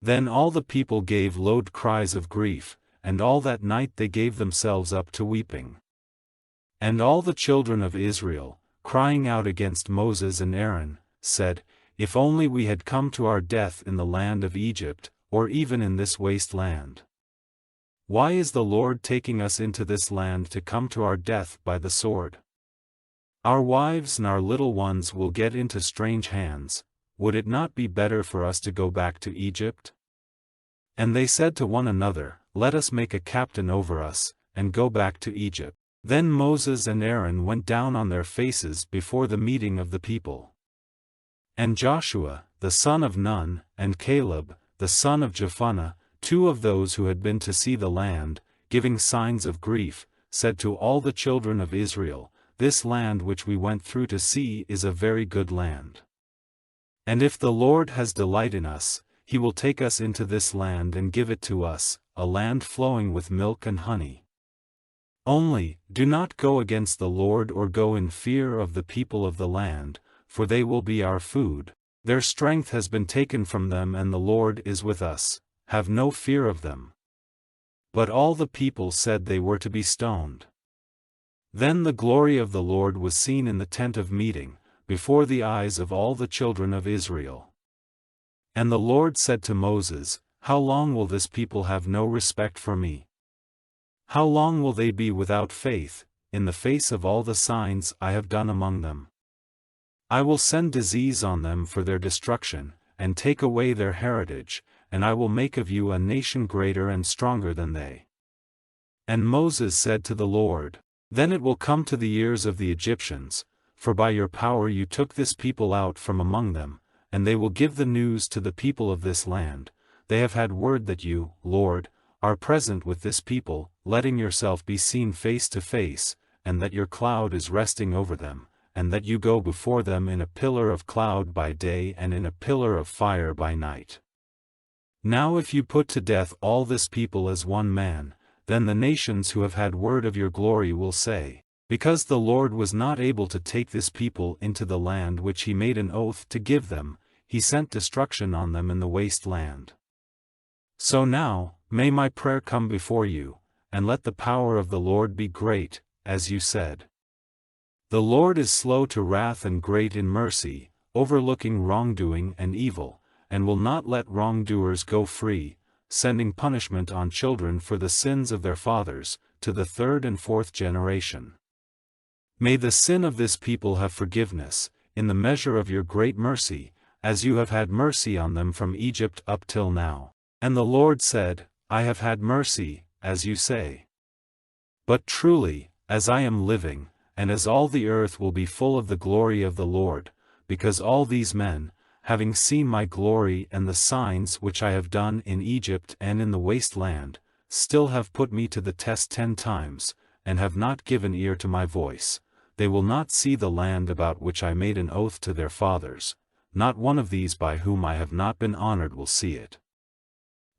Then all the people gave loud cries of grief, and all that night they gave themselves up to weeping. And all the children of Israel, crying out against Moses and Aaron, said, If only we had come to our death in the land of Egypt, or even in this waste land. Why is the Lord taking us into this land to come to our death by the sword? Our wives and our little ones will get into strange hands. Would it not be better for us to go back to Egypt? And they said to one another, Let us make a captain over us, and go back to Egypt. Then Moses and Aaron went down on their faces before the meeting of the people. And Joshua, the son of Nun, and Caleb, the son of Jephunneh, 2 of those who had been to see the land, giving signs of grief, said to all the children of Israel, This land which we went through to see is a very good land. And if the Lord has delight in us, he will take us into this land and give it to us, a land flowing with milk and honey. Only, do not go against the Lord or go in fear of the people of the land, for they will be our food. Their strength has been taken from them and the Lord is with us, have no fear of them. But all the people said they were to be stoned. Then the glory of the Lord was seen in the tent of meeting, before the eyes of all the children of Israel. And the Lord said to Moses, How long will this people have no respect for me? How long will they be without faith, in the face of all the signs I have done among them? I will send disease on them for their destruction, and take away their heritage, and I will make of you a nation greater and stronger than they. And Moses said to the Lord, Then it will come to the ears of the Egyptians, for by your power you took this people out from among them, and they will give the news to the people of this land. They have had word that you, Lord, are present with this people, letting yourself be seen face to face, and that your cloud is resting over them, and that you go before them in a pillar of cloud by day and in a pillar of fire by night. Now if you put to death all this people as one man, then the nations who have had word of your glory will say, Because the Lord was not able to take this people into the land which he made an oath to give them, he sent destruction on them in the waste land. So now, may my prayer come before you, and let the power of the Lord be great, as you said. The Lord is slow to wrath and great in mercy, overlooking wrongdoing and evil, and will not let wrongdoers go free, sending punishment on children for the sins of their fathers, to the 3rd and 4th generation. May the sin of this people have forgiveness, in the measure of your great mercy, as you have had mercy on them from Egypt up till now. And the Lord said, I have had mercy, as you say. But truly, as I am living, and as all the earth will be full of the glory of the Lord, because all these men, having seen my glory and the signs which I have done in Egypt and in the waste land, still have put me to the test 10 times, and have not given ear to my voice, they will not see the land about which I made an oath to their fathers, not one of these by whom I have not been honored will see it.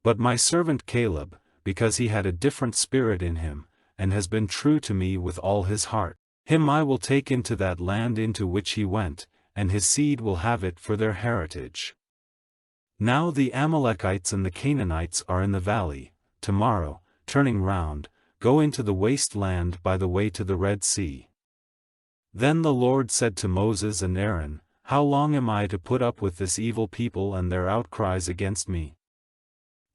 But my servant Caleb, because he had a different spirit in him, and has been true to me with all his heart, him I will take into that land into which he went, and his seed will have it for their heritage. Now the Amalekites and the Canaanites are in the valley. Tomorrow, turning round, go into the waste land by the way to the Red Sea. Then the Lord said to Moses and Aaron, How long am I to put up with this evil people and their outcries against me?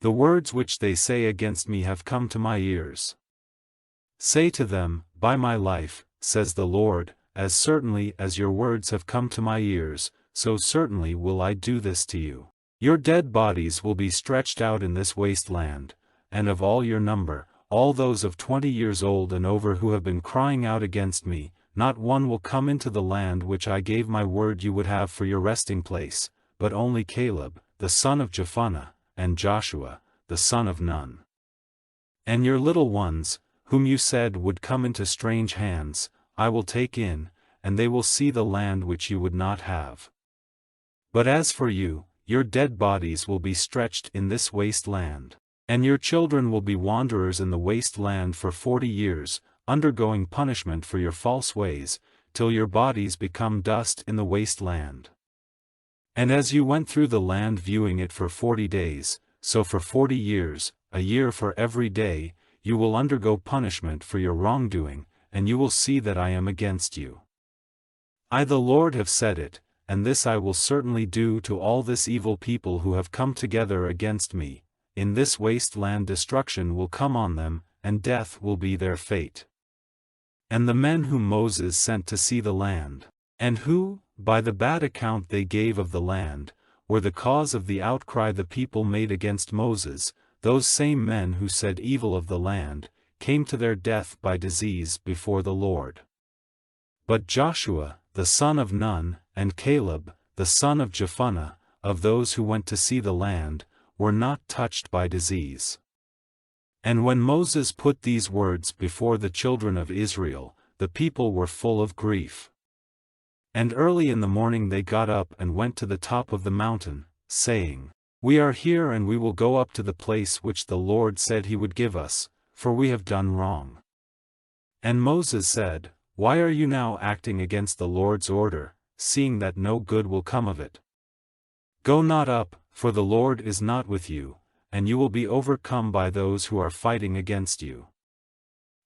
The words which they say against me have come to my ears. Say to them, By my life, says the Lord, as certainly as your words have come to my ears, so certainly will I do this to you. Your dead bodies will be stretched out in this waste land, and of all your number, all those of 20 years old and over who have been crying out against me, not one will come into the land which I gave my word you would have for your resting place, but only Caleb, the son of Jephunneh, and Joshua, the son of Nun. And your little ones, whom you said would come into strange hands, I will take in, and they will see the land which you would not have. But as for you, your dead bodies will be stretched in this waste land, and your children will be wanderers in the waste land for 40 years, undergoing punishment for your false ways, till your bodies become dust in the waste land. And as you went through the land viewing it for 40 days, so for 40 years, a year for every day, you will undergo punishment for your wrongdoing, and you will see that I am against you. I the Lord have said it, and this I will certainly do to all this evil people who have come together against me. In this wasteland destruction will come on them, and death will be their fate. And the men whom Moses sent to see the land, and who, by the bad account they gave of the land, were the cause of the outcry the people made against Moses, those same men who said evil of the land, came to their death by disease before the Lord. But Joshua, the son of Nun, and Caleb, the son of Jephunneh, of those who went to see the land, were not touched by disease. And when Moses put these words before the children of Israel, the people were full of grief. And early in the morning they got up and went to the top of the mountain, saying, We are here and we will go up to the place which the Lord said he would give us, for we have done wrong. And Moses said, Why are you now acting against the Lord's order, seeing that no good will come of it? Go not up, for the Lord is not with you, and you will be overcome by those who are fighting against you.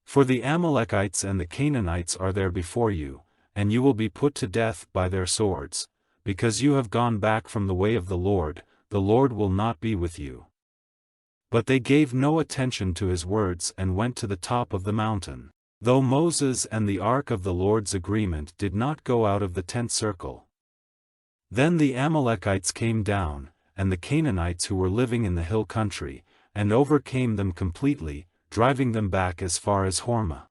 For the Amalekites and the Canaanites are there before you, and you will be put to death by their swords, because you have gone back from the way of the Lord will not be with you. But they gave no attention to his words and went to the top of the mountain, though Moses and the ark of the Lord's agreement did not go out of the tent circle. Then the Amalekites came down, and the Canaanites who were living in the hill country, and overcame them completely, driving them back as far as Hormah.